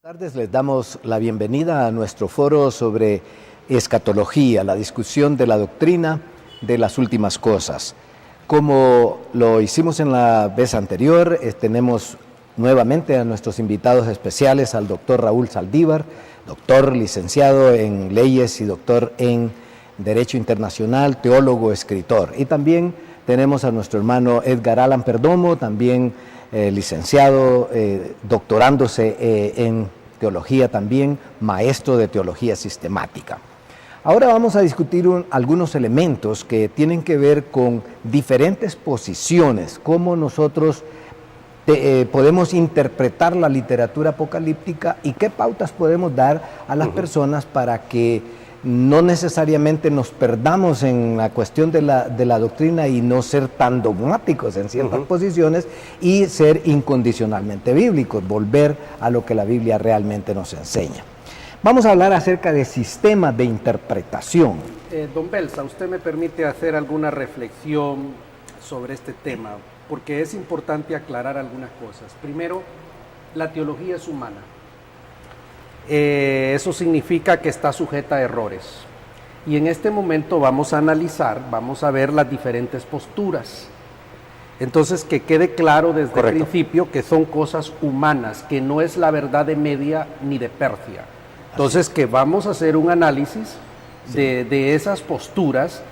Buenas tardes, les damos la bienvenida a nuestro foro sobre escatología, la discusión de la doctrina de las últimas cosas. Como lo hicimos en la vez anterior, tenemos nuevamente a nuestros invitados especiales, al doctor Raúl Saldívar, doctor licenciado en leyes y doctor en Derecho Internacional, teólogo, escritor. Y también tenemos a nuestro hermano Edgar Allan Perdomo, también licenciado, doctorándose en teología también, maestro de teología sistemática. Ahora vamos a discutir algunos elementos que tienen que ver con diferentes posiciones, cómo nosotros podemos interpretar la literatura apocalíptica y qué pautas podemos dar a las personas para que no necesariamente nos perdamos en la cuestión de la doctrina y no ser tan dogmáticos en ciertas posiciones y ser incondicionalmente bíblicos, volver a lo que la Biblia realmente nos enseña. Vamos a hablar acerca de sistemas de interpretación. Don Belsa, ¿usted me permite hacer alguna reflexión sobre este tema? Porque es importante aclarar algunas cosas. Primero, la teología es humana. Eso significa que está sujeta a errores. Y en este momento vamos a analizar, vamos a ver las diferentes posturas. Entonces, que quede claro desde el principio que son cosas humanas, que no es la verdad de Media ni de Persia. Entonces, que vamos a hacer un análisis de esas posturas,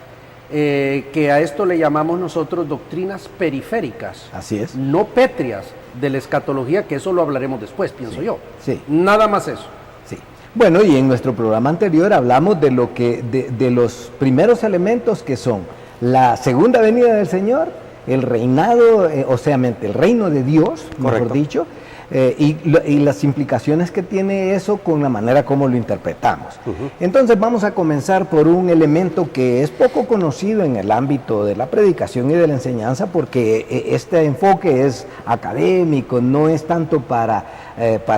que a esto le llamamos nosotros doctrinas periféricas. Así es. No pétreas de la escatología, que eso lo hablaremos después, pienso yo. Sí. Nada más eso. Sí. Bueno, y en nuestro programa anterior hablamos de lo que de los primeros elementos que son la segunda venida del Señor, el reinado, o sea, el reino de Dios, mejor dicho, y las implicaciones que tiene eso con la manera como lo interpretamos. Entonces vamos a comenzar por un elemento que es poco conocido en el ámbito de la predicación y de la enseñanza, porque este enfoque es académico, no es tanto para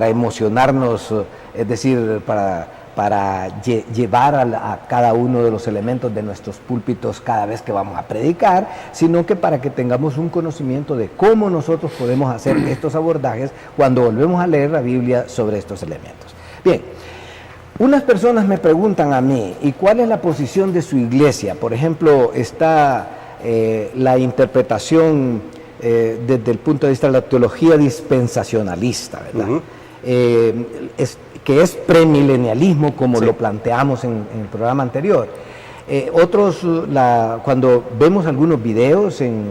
emocionarnos, es decir, para llevar a cada uno de los elementos de nuestros púlpitos cada vez que vamos a predicar, sino que para que tengamos un conocimiento de cómo nosotros podemos hacer estos abordajes cuando volvemos a leer la Biblia sobre estos elementos. Bien, unas personas me preguntan a mí, ¿y cuál es la posición de su iglesia? Por ejemplo, está la interpretación desde el punto de vista de la teología dispensacionalista, ¿verdad? Que es premilenialismo, como lo planteamos en el programa anterior. Otros, cuando vemos algunos videos en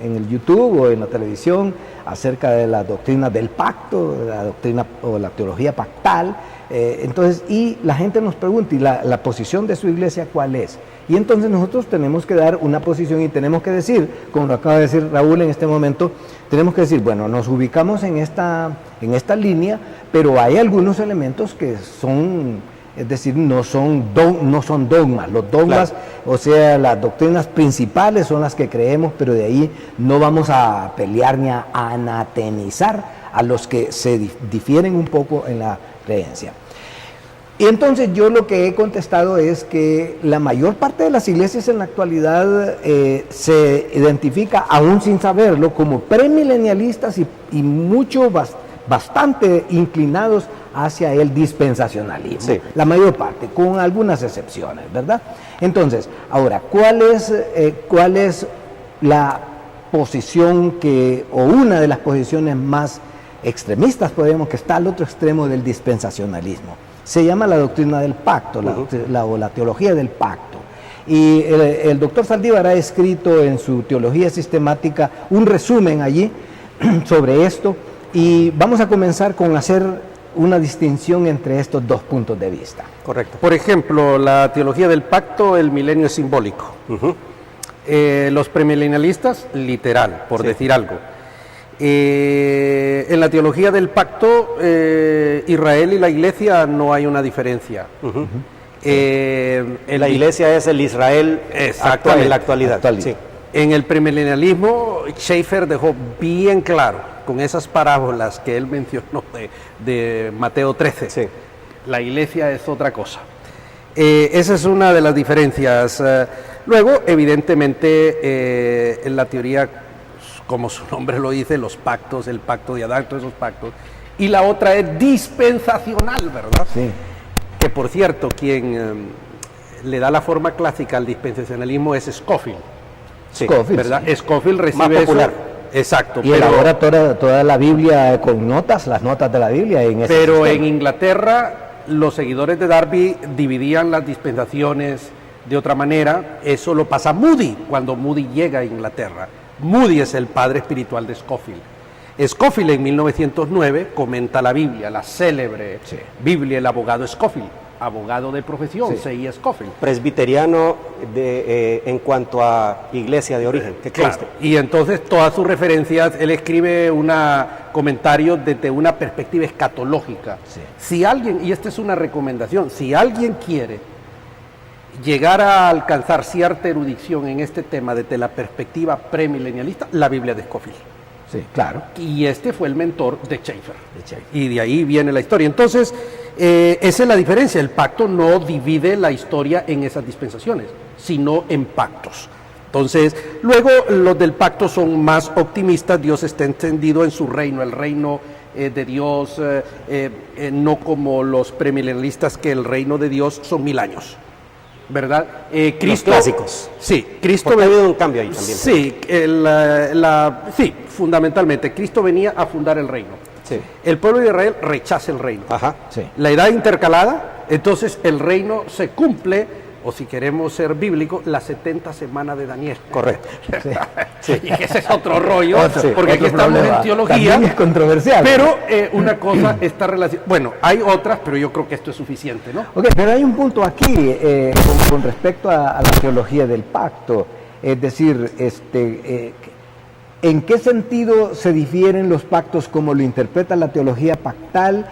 el YouTube o en la televisión acerca de la doctrina del pacto, la doctrina o la teología pactal, entonces, y la gente nos pregunta, ¿y la posición de su iglesia cuál es? Y entonces nosotros tenemos que dar una posición y tenemos que decir, como lo acaba de decir Raúl en este momento, tenemos que decir, bueno, nos ubicamos en esta línea, pero hay algunos elementos que son, es decir, no son dogmas. Los dogmas, o sea, las doctrinas principales son las que creemos, pero de ahí no vamos a pelear ni a anatemizar a los que se difieren un poco en la creencia. Y entonces yo lo que he contestado es que la mayor parte de las iglesias en la actualidad se identifica, aún sin saberlo, como premilenialistas y bastante inclinados hacia el dispensacionalismo. Sí. La mayor parte, con algunas excepciones, ¿verdad? Entonces, ahora, ¿cuál es la posición o una de las posiciones más extremistas, podemos, que está al otro extremo del dispensacionalismo? Se llama la doctrina del pacto, la teología del pacto. Y el doctor Saldívar ha escrito en su teología sistemática un resumen allí sobre esto, y vamos a comenzar con hacer una distinción entre estos dos puntos de vista. Correcto. Por ejemplo, la teología del pacto, el milenio es simbólico. Los premilenialistas, literal, por decir algo. En la teología del pacto, Israel y la iglesia no hay una diferencia. La iglesia es el Israel actual, en la actualidad. Sí. En el premilenialismo, Schaeffer dejó bien claro, con esas parábolas que él mencionó de Mateo 13, sí. La iglesia es otra cosa. Esa es una de las diferencias. Luego, evidentemente, en la teoría, como su nombre lo dice, los pactos, el pacto de Adán, todos esos pactos, y la otra es dispensacional, ¿verdad? Sí. Que por cierto, quien le da la forma clásica al dispensacionalismo es Scofield. Sí, Scofield, ¿verdad? sí. Scofield recibe Más popular. eso. Exacto. Y ahora toda la Biblia con notas, las notas de la Biblia en ese Pero sistema. en Inglaterra los seguidores de Darby dividían las dispensaciones de otra manera. Eso lo pasa Moody cuando Moody llega a Inglaterra. Moody es el padre espiritual de Scofield. Scofield en 1909 comenta la Biblia, la célebre Biblia, el abogado Scofield, abogado de profesión, C.I. Scofield. Presbiteriano en cuanto a iglesia de origen. Que claro. Y entonces todas sus referencias, él escribe comentarios desde una perspectiva escatológica. Sí. Si alguien, y esta es una recomendación, si alguien quiere llegar a alcanzar cierta erudición en este tema desde la perspectiva premilenialista, la Biblia de Scofield. Sí, claro. Y este fue el mentor de Schaeffer. Y de ahí viene la historia. Entonces, esa es la diferencia. El pacto no divide la historia en esas dispensaciones, sino en pactos. Entonces, luego los del pacto son más optimistas. Dios está entendido en su reino, el reino de Dios, no como los premilenialistas, que el reino de Dios son 1000 años. ¿Verdad? Cristo, los clásicos. Sí, Cristo. Porque ha habido un cambio ahí también. Sí, sí, fundamentalmente, Cristo venía a fundar el reino. Sí. El pueblo de Israel rechaza el reino. Ajá. Sí. La edad intercalada, entonces el reino se cumple, o si queremos ser bíblicos, la 70 semana de Daniel. Correcto. Sí. Y ese es otro rollo, porque otro aquí estamos problema. en teología. También es controversial. Pero una cosa está relacionada. Bueno, hay otras, pero yo creo que esto es suficiente, ¿no? Ok, pero hay un punto aquí con respecto a la teología del pacto. Es decir, ¿en qué sentido se difieren los pactos como lo interpreta la teología pactal?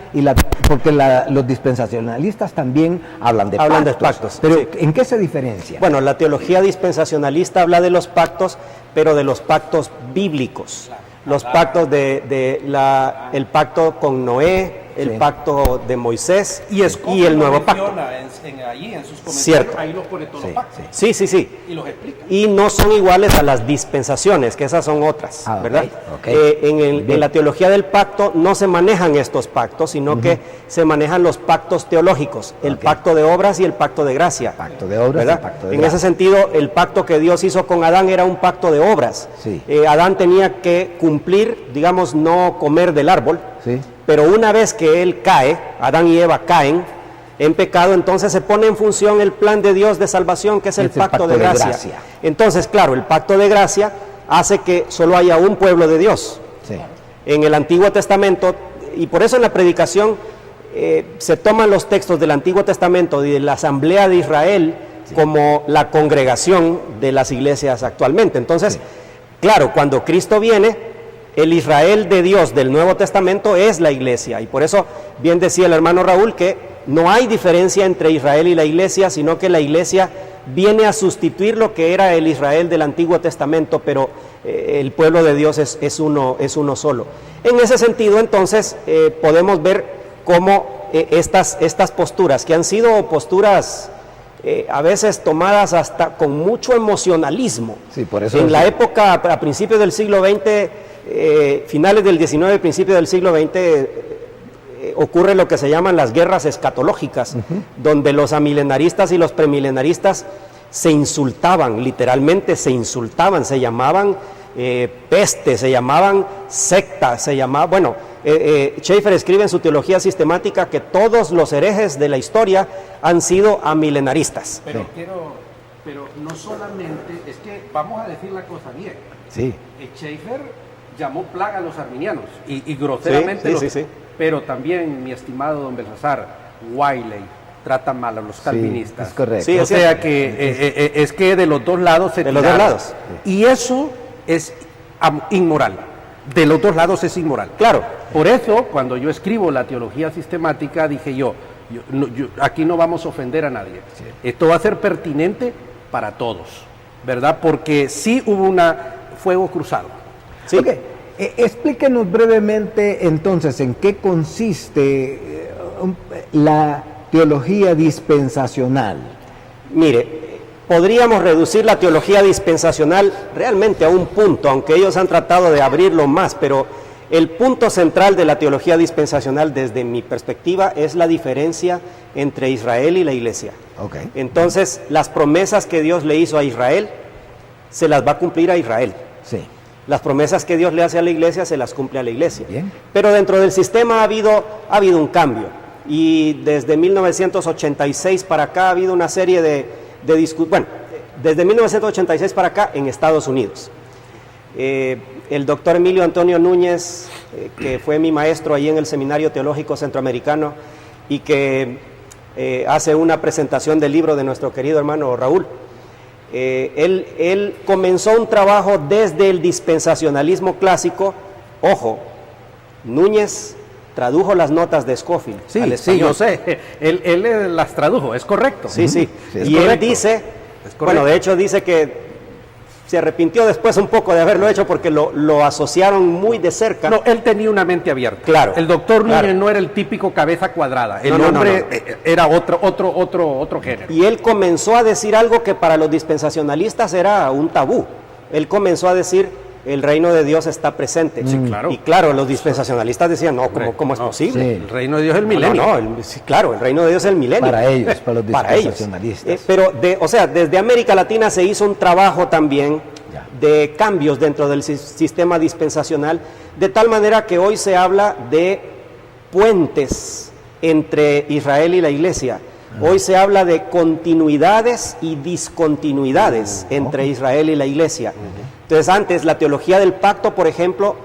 Porque los dispensacionalistas también hablan de pactos. Pero sí. ¿en qué se diferencia? Bueno, la teología dispensacionalista habla de los pactos, pero de los pactos bíblicos. Los pactos el pacto con Noé, el pacto de Moisés y el nuevo pacto. Allí en sus comentarios, cierto. ahí los pone todos los pactos. Sí. Y los explica. Y no son iguales a las dispensaciones, que esas son otras, ¿verdad? Okay. En la teología del pacto no se manejan estos pactos, sino que se manejan los pactos teológicos, el pacto de obras y el pacto de gracia. Pacto de obras, ¿verdad? y pacto de en gracia. ese sentido, el pacto que Dios hizo con Adán era un pacto de obras. Sí. Adán tenía que cumplir, digamos, no comer del árbol, Sí. pero una vez que él cae, Adán y Eva caen en pecado, entonces se pone en función el plan de Dios de salvación, que es el pacto de gracia. Entonces, claro, el pacto de gracia hace que solo haya un pueblo de Dios. Sí. En el Antiguo Testamento, y por eso en la predicación se toman los textos del Antiguo Testamento y de la Asamblea de Israel como la congregación de las iglesias actualmente. Entonces, claro, cuando Cristo viene, el Israel de Dios del Nuevo Testamento es la iglesia, y por eso bien decía el hermano Raúl que no hay diferencia entre Israel y la iglesia, sino que la iglesia viene a sustituir lo que era el Israel del Antiguo Testamento, pero el pueblo de Dios es uno solo. En ese sentido, entonces, podemos ver cómo estas posturas, que han sido posturas a veces tomadas hasta con mucho emocionalismo, Sí, por eso en la época, a principios del siglo XX, finales del XIX, principios del siglo XX, ocurre lo que se llaman las guerras escatológicas, donde los amilenaristas y los premilenaristas se insultaban, literalmente se insultaban, se llamaban peste, se llamaban secta, Schaeffer escribe en su teología sistemática que todos los herejes de la historia han sido amilenaristas. Pero no solamente, es que vamos a decir la cosa bien. Sí. Schaeffer llamó plaga a los arminianos y groseramente sí. Pero también, mi estimado don Belsasar, Wiley trata mal a los calvinistas. Es correcto. Sí, O sea que es que de los dos lados se De los tiraron. dos lados. Y eso es inmoral. De los dos lados es inmoral. Claro. Por eso, cuando yo escribo la teología sistemática, dije aquí no vamos a ofender a nadie. Sí. Esto va a ser pertinente para todos, ¿verdad? Porque sí hubo fuego cruzado. Sí. Ok, explíquenos brevemente entonces en qué consiste la teología dispensacional. Mire, podríamos reducir la teología dispensacional realmente a un punto, aunque ellos han tratado de abrirlo más, pero El punto central de la teología dispensacional, desde mi perspectiva, es la diferencia entre Israel y la iglesia. Okay. Entonces, las promesas que Dios le hizo a Israel, se las va a cumplir a Israel. Sí. Las promesas que Dios le hace a la iglesia, se las cumple a la iglesia. Bien. Pero dentro del sistema ha habido un cambio. Y desde 1986 para acá ha habido una serie de discusiones. Bueno, desde 1986 para acá en Estados Unidos. El doctor Emilio Antonio Núñez, que fue mi maestro ahí en el Seminario Teológico Centroamericano y que hace una presentación del libro de nuestro querido hermano Raúl, él comenzó un trabajo desde el dispensacionalismo clásico. Ojo, Núñez tradujo las notas de Scofield al español. Sí, yo sé, él las tradujo, es correcto. Sí, sí, es y correcto. él dice, bueno, de hecho dice que se arrepintió después un poco de haberlo hecho porque lo asociaron muy de cerca. No, él tenía una mente abierta. Claro. El doctor Claro. Núñez no era el típico cabeza cuadrada. El No, hombre no. era otro género. Y él comenzó a decir algo que para los dispensacionalistas era un tabú. Él comenzó a decir, el reino de Dios está presente. Sí, claro. Y claro, los dispensacionalistas decían, no, Hombre, ¿cómo es no, posible? sí. El reino de Dios es el milenio. Sí, claro, el reino de Dios es el milenio. Para ellos, para los Para ellos. dispensacionalistas. Pero, desde América Latina se hizo un trabajo también Ya. de cambios dentro del sistema dispensacional, de tal manera que hoy se habla de puentes entre Israel y la iglesia. Hoy se habla de continuidades y discontinuidades entre Israel y la iglesia. Entonces, antes la teología del pacto, por ejemplo,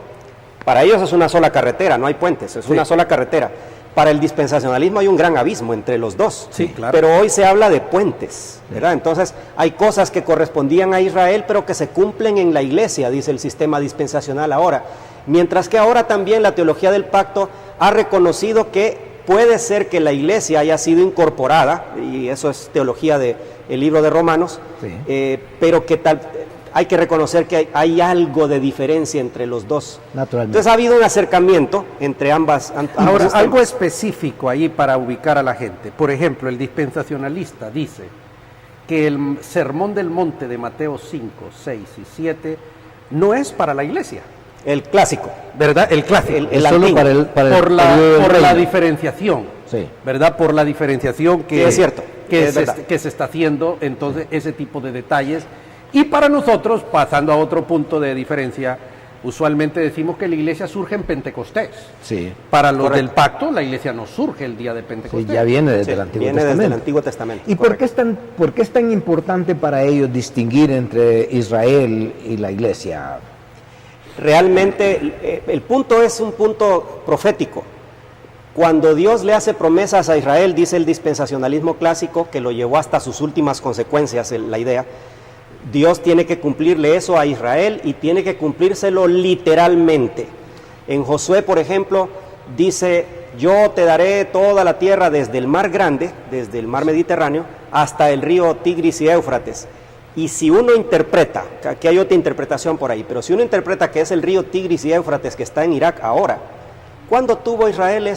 para ellos es una sola carretera, no hay puentes, es una sola carretera. Para el dispensacionalismo hay un gran abismo entre los dos. Sí, claro. Pero hoy se habla de puentes, ¿verdad? Entonces, hay cosas que correspondían a Israel, pero que se cumplen en la iglesia, dice el sistema dispensacional ahora. Mientras que ahora también la teología del pacto ha reconocido que puede ser que la iglesia haya sido incorporada, y eso es teología del libro de Romanos, Sí. pero que hay que reconocer que hay algo de diferencia entre los dos. Naturalmente. Entonces ha habido un acercamiento entre ambas. Ahora, sistemas. algo específico ahí para ubicar a la gente. Por ejemplo, el dispensacionalista dice que el sermón del monte de Mateo 5, 6 y 7 no es para la iglesia, El clásico. ¿verdad? El clásico. El Es solo antiguo. para el por periodo del la reino. diferenciación, Sí. ¿verdad? Por la diferenciación Sí, es cierto, es verdad. que se está haciendo, entonces, ese tipo de detalles. Y para nosotros, pasando a otro punto de diferencia, usualmente decimos que la iglesia surge en Pentecostés. Sí. Para los Correcto. del pacto, la iglesia no surge el día de Sí, Pentecostés. ya viene desde Sí, el Antiguo viene Testamento. desde el Antiguo Testamento. ¿Y por qué es tan importante para ellos distinguir entre Israel y la iglesia? Realmente el punto es un punto profético. Cuando Dios le hace promesas a Israel, dice el dispensacionalismo clásico, que lo llevó hasta sus últimas consecuencias, la idea, Dios tiene que cumplirle eso a Israel y tiene que cumplírselo literalmente. En Josué, por ejemplo, dice, yo te daré toda la tierra desde el mar grande, desde el mar Mediterráneo, hasta el río Tigris y Éufrates. Y si uno interpreta, aquí hay otra interpretación por ahí, pero si uno interpreta que es el río Tigris y Éufrates que está en Irak ahora, ¿cuándo tuvo Israel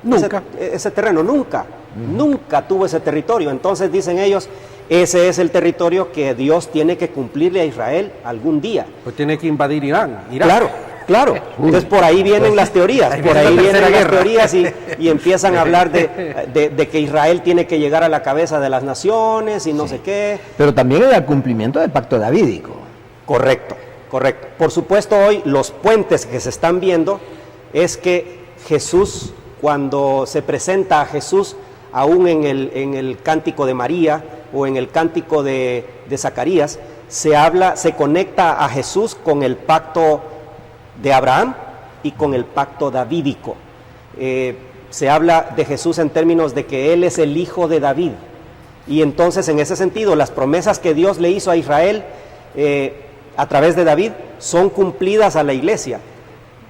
Nunca. ese terreno? Nunca, nunca tuvo ese territorio. Entonces dicen ellos, ese es el territorio que Dios tiene que cumplirle a Israel algún día. Pues tiene que invadir Irán. Irak. Claro, claro. Entonces por ahí vienen las teorías, ahí por viene ahí la vienen tercera las guerra. teorías y empiezan a hablar de que Israel tiene que llegar a la cabeza de las naciones y no sé qué. Pero también el cumplimiento del pacto davídico. Correcto, correcto. Por supuesto, hoy los puentes que se están viendo es que Jesús, cuando se presenta a Jesús, aún en el cántico de María o en el cántico de Zacarías, se conecta a Jesús con el pacto de Abraham y con el pacto davídico. Se habla de Jesús en términos de que Él es el hijo de David. Y entonces, en ese sentido, las promesas que Dios le hizo a Israel a través de David son cumplidas a la iglesia.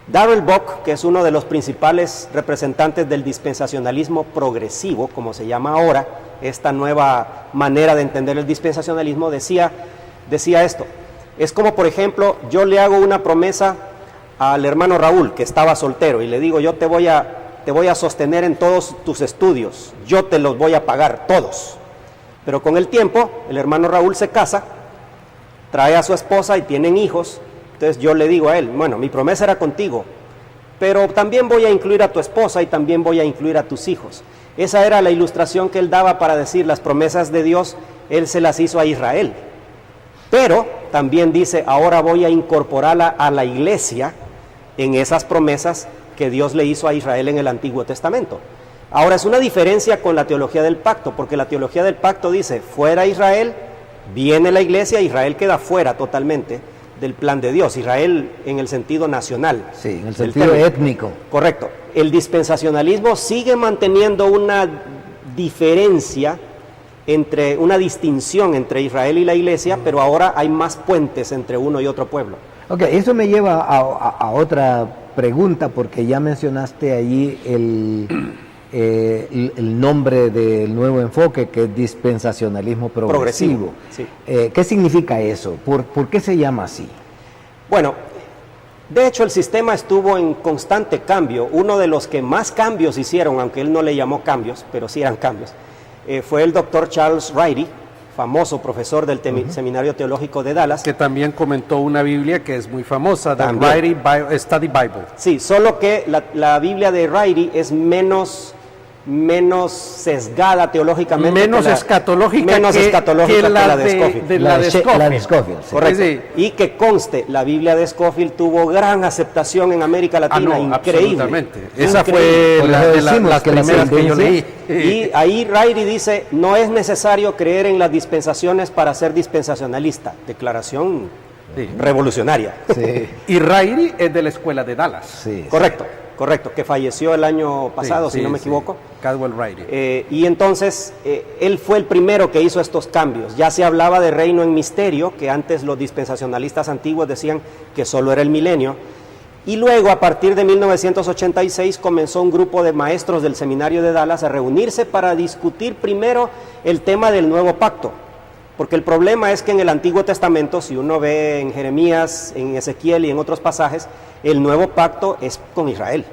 Darrell Bock, que es uno de los principales representantes del dispensacionalismo progresivo, como se llama ahora, esta nueva manera de entender el dispensacionalismo, decía esto. Es como, por ejemplo, yo le hago una promesa al hermano Raúl, que estaba soltero, y le digo, yo te voy a sostener en todos tus estudios, yo te los voy a pagar todos. Pero con el tiempo, el hermano Raúl se casa, trae a su esposa y tienen hijos. Entonces yo le digo a él, bueno, mi promesa era contigo, pero también voy a incluir a tu esposa y también voy a incluir a tus hijos. Esa era la ilustración que él daba para decir las promesas de Dios, él se las hizo a Israel. Pero también dice, ahora voy a incorporarla a la iglesia en esas promesas que Dios le hizo a Israel en el Antiguo Testamento. Ahora es una diferencia con la teología del pacto, porque la teología del pacto dice, fuera Israel, viene la iglesia, Israel queda fuera totalmente del plan de Dios, Israel en el sentido nacional. Sí, en el sentido étnico. Correcto. El dispensacionalismo sigue manteniendo una diferencia, una distinción entre Israel y la iglesia, pero ahora hay más puentes entre uno y otro pueblo. Ok, eso me lleva a otra pregunta, porque ya mencionaste allí el nombre del nuevo enfoque, que es dispensacionalismo progresivo. Sí. ¿Qué significa eso? ¿Por qué se llama así? Bueno, de hecho el sistema estuvo en constante cambio. Uno de los que más cambios hicieron, aunque él no le llamó cambios, pero sí eran cambios, fue el doctor Charles Rady, famoso profesor del Seminario Teológico de Dallas. Que también comentó una Biblia que es muy famosa, The Rady Study Bible. Sí, solo que la Biblia de Rady es menos sesgada teológicamente, menos escatológica que la de Scofield. Sí. Correcto. Sí. Y que conste, la Biblia de Scofield tuvo gran aceptación en América Latina, increíble. Absolutamente. Esa fue las primeras que yo leí. Y ahí Rady dice, no es necesario creer en las dispensaciones para ser dispensacionalista. Declaración revolucionaria. Sí. Y Rady es de la escuela de Dallas. Sí. Correcto, que falleció el año pasado, si no me equivoco. Caldwell Rady. Y entonces, él fue el primero que hizo estos cambios. Ya se hablaba de reino en misterio, que antes los dispensacionalistas antiguos decían que solo era el milenio. Y luego, a partir de 1986, comenzó un grupo de maestros del Seminario de Dallas a reunirse para discutir primero el tema del nuevo pacto. Porque el problema es que en el Antiguo Testamento, si uno ve en Jeremías, en Ezequiel y en otros pasajes, el nuevo pacto es con Israel.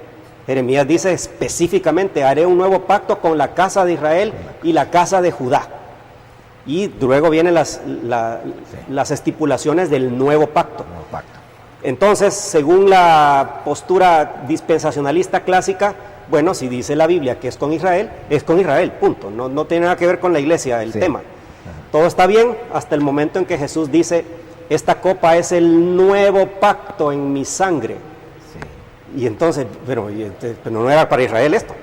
Jeremías dice específicamente, haré un nuevo pacto con la casa de Israel y la casa de Judá. Y luego vienen las estipulaciones del nuevo pacto. Entonces, según la postura dispensacionalista clásica, bueno, si dice la Biblia que es con Israel, punto. No tiene nada que ver con la iglesia el tema. Todo está bien hasta el momento en que Jesús dice, esta copa es el nuevo pacto en mi sangre. Sí. Y entonces, pero no era para Israel esto.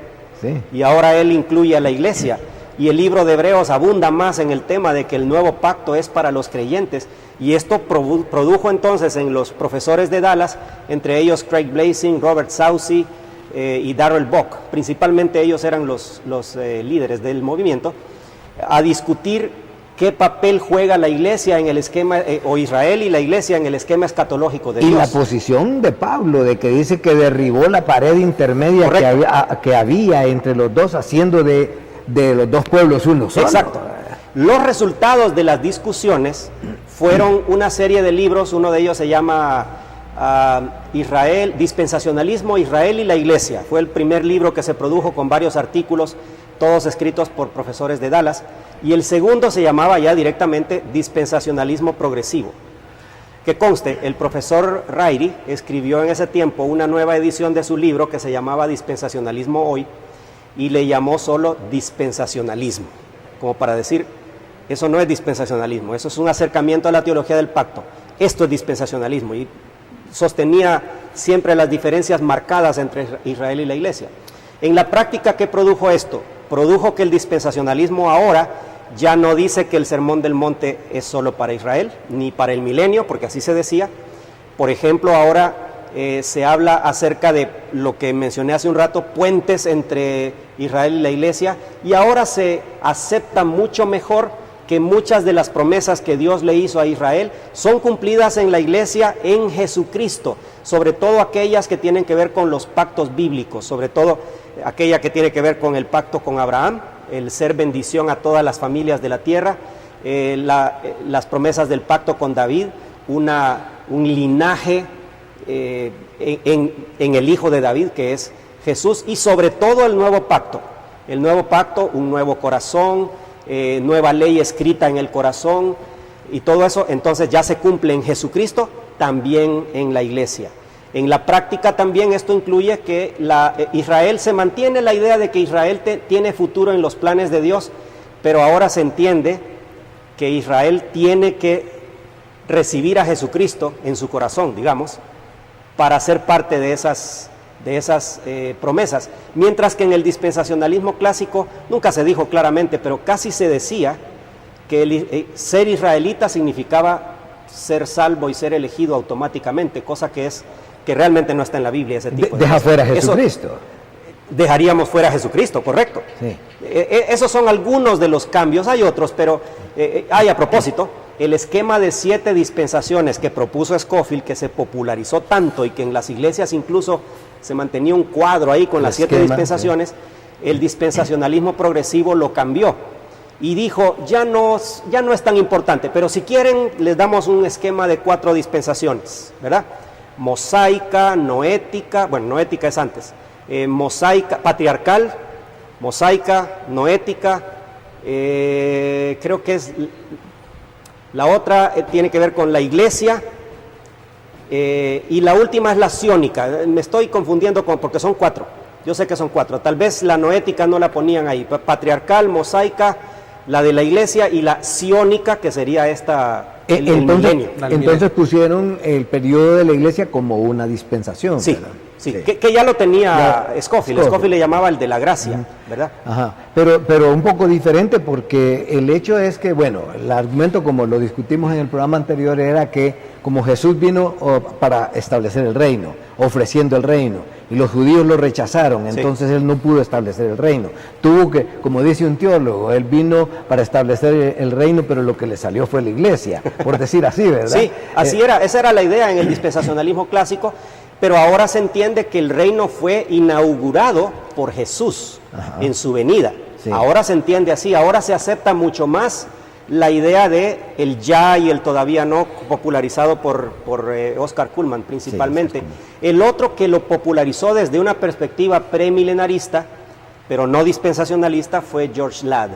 Sí. Y ahora él incluye a la iglesia. Y el libro de Hebreos abunda más en el tema de que el nuevo pacto es para los creyentes. Y esto produjo entonces en los profesores de Dallas, entre ellos Craig Blazing, Robert Saucy y Darrell Bock, principalmente ellos eran los líderes del movimiento, a discutir qué papel juega la iglesia en el esquema, o Israel y la iglesia en el esquema escatológico de Dios. Y la posición de Pablo, de que dice que derribó la pared intermedia que había entre los dos, haciendo de los dos pueblos uno solo. Exacto. Los resultados de las discusiones fueron una serie de libros, uno de ellos se llama Dispensacionalismo, Israel y la Iglesia. Fue el primer libro que se produjo con varios artículos, todos escritos por profesores de Dallas. Y el segundo se llamaba ya directamente Dispensacionalismo Progresivo. Que conste, el profesor Rady escribió en ese tiempo una nueva edición de su libro que se llamaba Dispensacionalismo Hoy y le llamó solo dispensacionalismo, como para decir, eso no es dispensacionalismo, eso es un acercamiento a la teología del pacto, esto es dispensacionalismo, y sostenía siempre las diferencias marcadas entre Israel y la iglesia. En la práctica, ¿qué produjo esto? Produjo que el dispensacionalismo ahora ya no dice que el Sermón del Monte es solo para Israel, ni para el milenio, porque así se decía. Por ejemplo, ahora se habla acerca de lo que mencioné hace un rato, puentes entre Israel y la iglesia, y ahora se acepta mucho mejor que muchas de las promesas que Dios le hizo a Israel son cumplidas en la iglesia en Jesucristo, sobre todo aquellas que tienen que ver con los pactos bíblicos, sobre todo aquella que tiene que ver con el pacto con Abraham, el ser bendición a todas las familias de la tierra, las promesas del pacto con David, un linaje en el hijo de David, que es Jesús, y sobre todo el nuevo pacto, un nuevo corazón, nueva ley escrita en el corazón, y todo eso entonces ya se cumple en Jesucristo, también en la iglesia. En la práctica también esto incluye que Israel se mantiene la idea de que Israel tiene futuro en los planes de Dios, pero ahora se entiende que Israel tiene que recibir a Jesucristo en su corazón, digamos, para ser parte de esas promesas. Mientras que en el dispensacionalismo clásico nunca se dijo claramente, pero casi se decía que ser israelita significaba ser salvo y ser elegido automáticamente, cosa que realmente no está en la Biblia, ese tipo de Deja cosas. fuera a Jesucristo. Dejaríamos fuera a Jesucristo, correcto. Sí. Esos son algunos de los cambios, hay otros, pero hay a propósito, el esquema de 7 dispensaciones que propuso Scofield, que se popularizó tanto y que en las iglesias incluso se mantenía un cuadro ahí con las 7 dispensaciones, sí. El dispensacionalismo progresivo lo cambió y dijo, ya no es tan importante, pero si quieren les damos un esquema de 4 dispensaciones, ¿verdad? Mosaica, noética, bueno, noética es antes, mosaica, patriarcal, mosaica, noética, creo que es la otra, tiene que ver con la iglesia, y la última es la sionía. Me estoy confundiendo porque son 4, yo sé que son 4, tal vez la noética no la ponían ahí, patriarcal, mosaica, la de la iglesia y la sionía, que sería el milenio. Entonces pusieron el periodo de la iglesia como una dispensación, sí, ¿verdad? Sí. Que ya lo tenía Scofield. Scofield le llamaba el de la gracia, ¿verdad? Ajá. Pero un poco diferente, porque el hecho es que, bueno, el argumento, como lo discutimos en el programa anterior, era que como Jesús vino para establecer el reino, ofreciendo el reino, y los judíos lo rechazaron, entonces él no pudo establecer el reino. Tuvo que, como dice un teólogo, él vino para establecer el reino, pero lo que le salió fue la iglesia, por decir así, ¿verdad? Sí, así era, esa era la idea en el dispensacionalismo clásico, pero ahora se entiende que el reino fue inaugurado por Jesús en su venida. Sí. Ahora se entiende así, ahora se acepta mucho más la idea de el ya y el todavía no, popularizado por Oscar Cullmann principalmente. Sí, el otro que lo popularizó desde una perspectiva premilenarista, pero no dispensacionalista, fue George Ladd,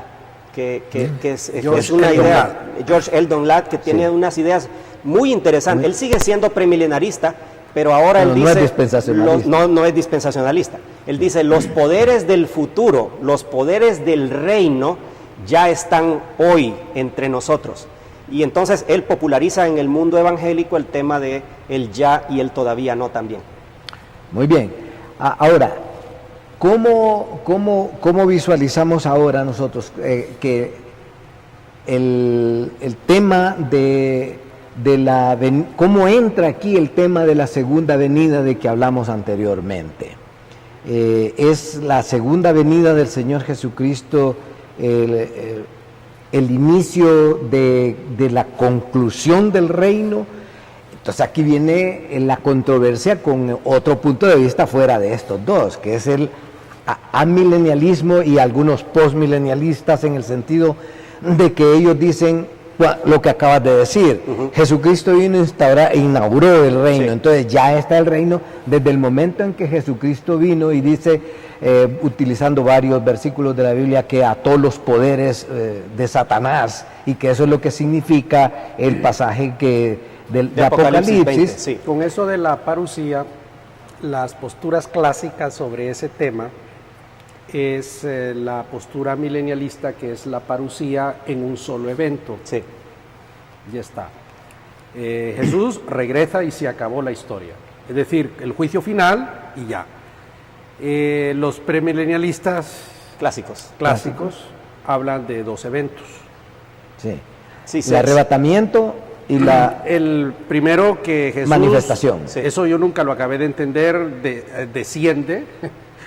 que es una idea, George Eldon Ladd, que tiene unas ideas muy interesantes. Él sigue siendo premilenarista, pero ahora él dice, no es dispensacionalista. No es dispensacionalista. Él dice, los poderes del futuro, los poderes del reino, ya están hoy entre nosotros. Y entonces él populariza en el mundo evangélico el tema de el ya y el todavía no también. Muy bien. Ahora, ¿cómo visualizamos ahora nosotros que el tema cómo entra aquí el tema de la segunda venida de que hablamos anteriormente? Es la segunda venida del Señor Jesucristo el inicio de la conclusión del reino. Entonces aquí viene la controversia con otro punto de vista fuera de estos dos, que es el amilenialismo y algunos postmilenialistas, en el sentido de que ellos dicen lo que acabas de decir. Jesucristo vino e inauguró el reino, entonces ya está el reino desde el momento en que Jesucristo vino y dice, utilizando varios versículos de la Biblia, que ató los poderes de Satanás, y que eso es lo que significa el pasaje de Apocalipsis. 20, sí. Con eso de la parusía, las posturas clásicas sobre ese tema es la postura milenialista, que es la parusía en un solo evento. Sí. Ya está. Jesús regresa y se acabó la historia. Es decir, el juicio final y ya. Los premilenialistas clásicos hablan de 2 eventos. Sí. El arrebatamiento y el primero, que Jesús, manifestación. Eso yo nunca lo acabé de entender, desciende,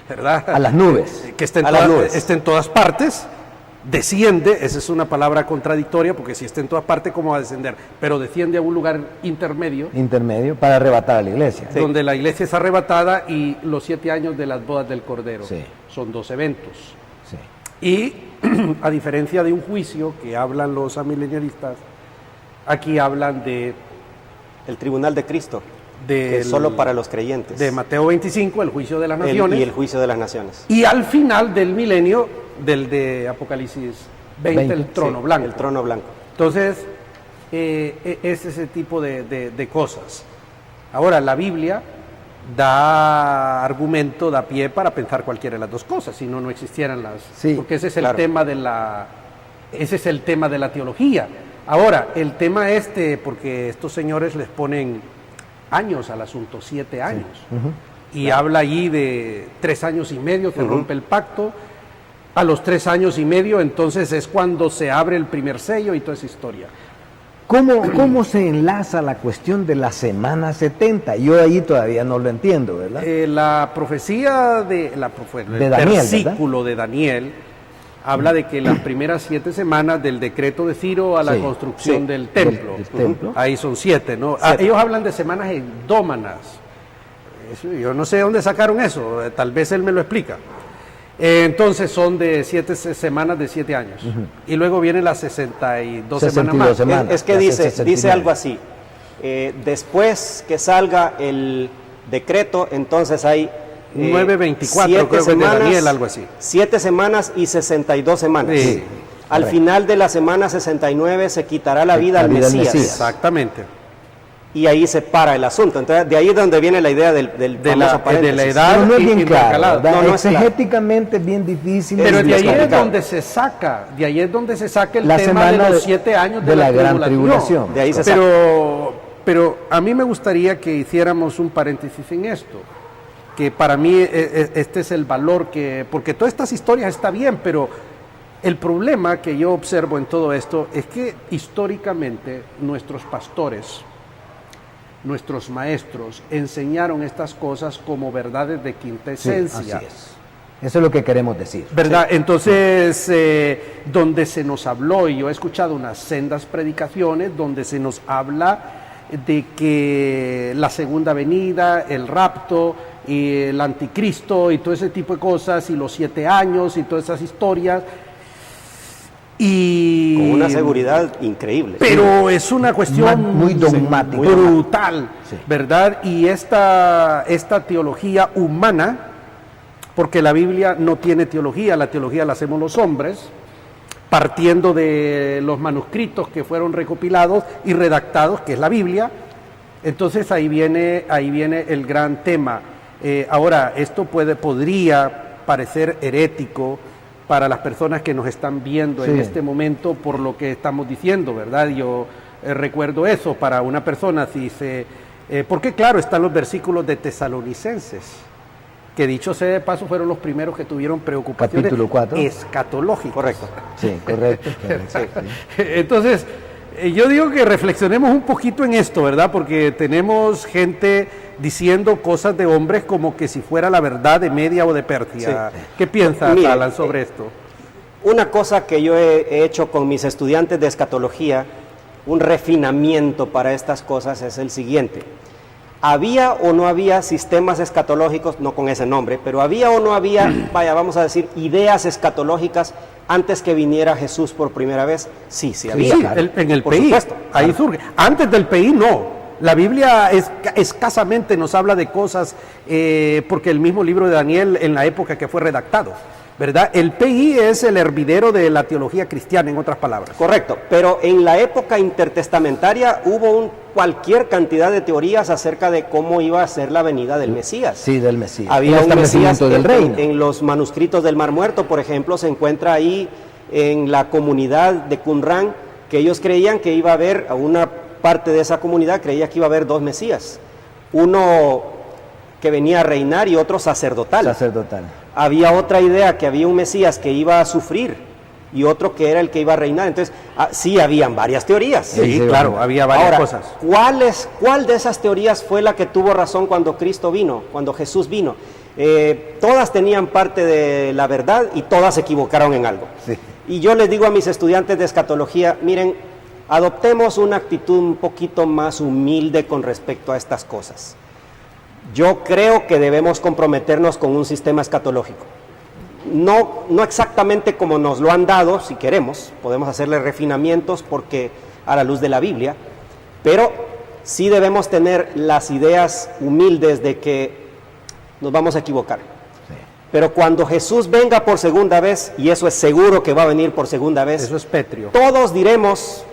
¿verdad? A las nubes. Que está en todas partes. Desciende, esa es una palabra contradictoria, porque si está en todas partes, ¿cómo va a descender? Pero desciende a un lugar intermedio para arrebatar a la iglesia. Donde la iglesia es arrebatada, y los 7 años de las bodas del Cordero. Sí. Son 2 eventos. Sí. Y a diferencia de un juicio que hablan los amilenialistas, aquí hablan de el tribunal de Cristo, que es solo para los creyentes. De Mateo 25, el juicio de las naciones. Y el juicio de las naciones. Y al final del milenio, del de Apocalipsis 20, el trono blanco. El trono blanco. Entonces, es ese tipo de cosas. Ahora, la Biblia da argumento, da pie para pensar cualquiera de las dos cosas, si no, no existieran las... Sí, porque ese es el claro. tema de la teología. Ahora, el tema porque estos señores les ponen años al asunto, 7 años, y habla allí de 3 años y medio que rompe el pacto. A los 3 años y medio, entonces es cuando se abre el primer sello y toda esa historia. ¿Cómo se enlaza la cuestión de la semana 70? Yo ahí todavía no lo entiendo, ¿verdad? La profecía el Daniel, versículo de Daniel habla de que las primeras 7 semanas del decreto de Ciro a la Sí, construcción sí, del templo, del templo. ahí son 7, ¿no? 7. Ellos hablan de semanas endómanas. Yo no sé de dónde sacaron eso, tal vez él me lo explica. Entonces son de 7 semanas de 7 años. Y luego vienen las 62 semanas más. semanas. Es que Las dice 69. algo así. Después que salga el decreto, entonces hay 9:24, 7 creo que es de Daniel, algo así. 7 semanas y 62 semanas. Sí, Al correcto. final de la semana 69 se quitará la vida al vida al Mesías. Mesías. Exactamente. Y ahí se para el asunto. Entonces, de ahí es donde viene la idea del De la famoso paréntesis. edad. Pero no es bien intercalada. claro, ¿verdad? No, no es claro. Exegéticamente es bien difícil. Pero es de ahí es complicado. donde se saca, el La tema de semana los de- 7 años de la gran tribulación. De ahí se pero a mí me gustaría que hiciéramos un paréntesis en esto, que para mí este es el valor porque todas estas historias está bien, pero el problema que yo observo en todo esto es que históricamente nuestros pastores, nuestros maestros enseñaron estas cosas como verdades de quinta Sí, esencia. así es. Eso es lo que queremos decir. ¿Verdad? Entonces, donde se nos habló, y yo he escuchado unas sendas predicaciones donde se nos habla de que la segunda venida, el rapto, y el anticristo y todo ese tipo de cosas, y los 7 años y todas esas historias. Y Con una seguridad increíble. pero es una cuestión Muy dogmática. muy brutal, Sí. ¿verdad? Y esta teología humana, porque la Biblia no tiene teología, la teología la hacemos los hombres, partiendo de los manuscritos que fueron recopilados y redactados, que es la Biblia. Entonces ahí viene el gran tema. Ahora, esto podría parecer herético para las personas que nos están viendo en Sí. este momento por lo que estamos diciendo, ¿verdad? Yo recuerdo eso para una persona, porque claro, están los versículos de Tesalonicenses, que dicho sea de paso fueron los primeros que tuvieron preocupaciones Capítulo 4. escatológicas. Correcto. Sí, correcto. Entonces, yo digo que reflexionemos un poquito en esto, ¿verdad? Porque tenemos gente diciendo cosas de hombres como que si fuera la verdad de media o de pértida. Sí. ¿Qué piensas, Mire, Alan, sobre esto? Una cosa que yo he hecho con mis estudiantes de escatología, un refinamiento para estas cosas es el siguiente. ¿Había o no había sistemas escatológicos, no con ese nombre, pero había o no había, vamos a decir, ideas escatológicas antes que viniera Jesús por primera vez? Sí, había. Sí, en el Por PI, supuesto, ahí claro. surge. Antes del PI no. La Biblia escasamente nos habla de cosas, porque el mismo libro de Daniel en la época que fue redactado, ¿verdad? El PI es el hervidero de la teología cristiana, en otras palabras. Correcto, pero en la época intertestamentaria hubo cualquier cantidad de teorías acerca de cómo iba a ser la venida del Mesías. Sí, del Mesías. Había El un Mesías establecimiento del reino. en los manuscritos del Mar Muerto, por ejemplo, se encuentra ahí en la comunidad de Qumran, que ellos creían que iba a haber, una parte de esa comunidad creía que iba a haber 2 Mesías, uno que venía a reinar y otro sacerdotal. Sacerdotal. Había otra idea, que había un Mesías que iba a sufrir y otro que era el que iba a reinar. Entonces, sí, habían varias teorías. Sí, sí, claro, bueno. había varias Ahora, cosas. ¿cuál de esas teorías fue la que tuvo razón cuando Cristo vino, cuando Jesús vino? Todas tenían parte de la verdad y todas se equivocaron en algo. Sí. Y yo les digo a mis estudiantes de escatología, miren, adoptemos una actitud un poquito más humilde con respecto a estas cosas. Yo creo que debemos comprometernos con un sistema escatológico. No exactamente como nos lo han dado, si queremos, podemos hacerle refinamientos porque a la luz de la Biblia, pero sí debemos tener las ideas humildes de que nos vamos a equivocar. Pero cuando Jesús venga por segunda vez, y eso es seguro que va a venir por segunda vez, Eso es pétreo. todos diremos,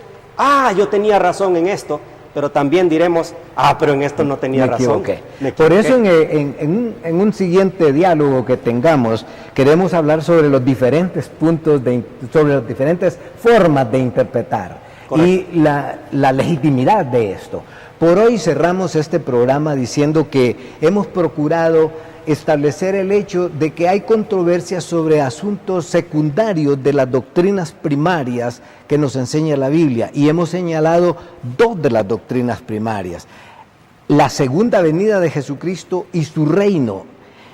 yo tenía razón en esto, pero también diremos, pero en esto no tenía razón. Me equivoqué. Por eso en un siguiente diálogo que tengamos, queremos hablar sobre los diferentes puntos, sobre las diferentes formas de interpretar. Correcto. Y la legitimidad de esto. Por hoy cerramos este programa diciendo que hemos procurado establecer el hecho de que hay controversias sobre asuntos secundarios de las doctrinas primarias que nos enseña la Biblia, y hemos señalado dos de las doctrinas primarias: la segunda venida de Jesucristo y su reino,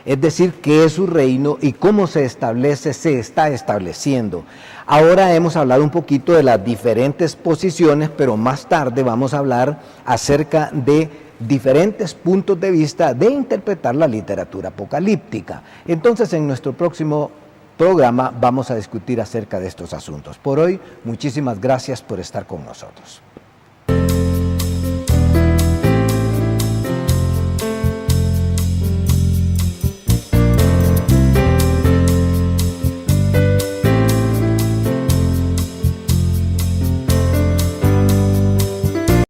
es decir, qué es su reino y cómo se establece, se está estableciendo. Ahora hemos hablado un poquito de las diferentes posiciones, pero más tarde vamos a hablar acerca de diferentes puntos de vista de interpretar la literatura apocalíptica. Entonces, en nuestro próximo programa vamos a discutir acerca de estos asuntos. Por hoy, muchísimas gracias por estar con nosotros.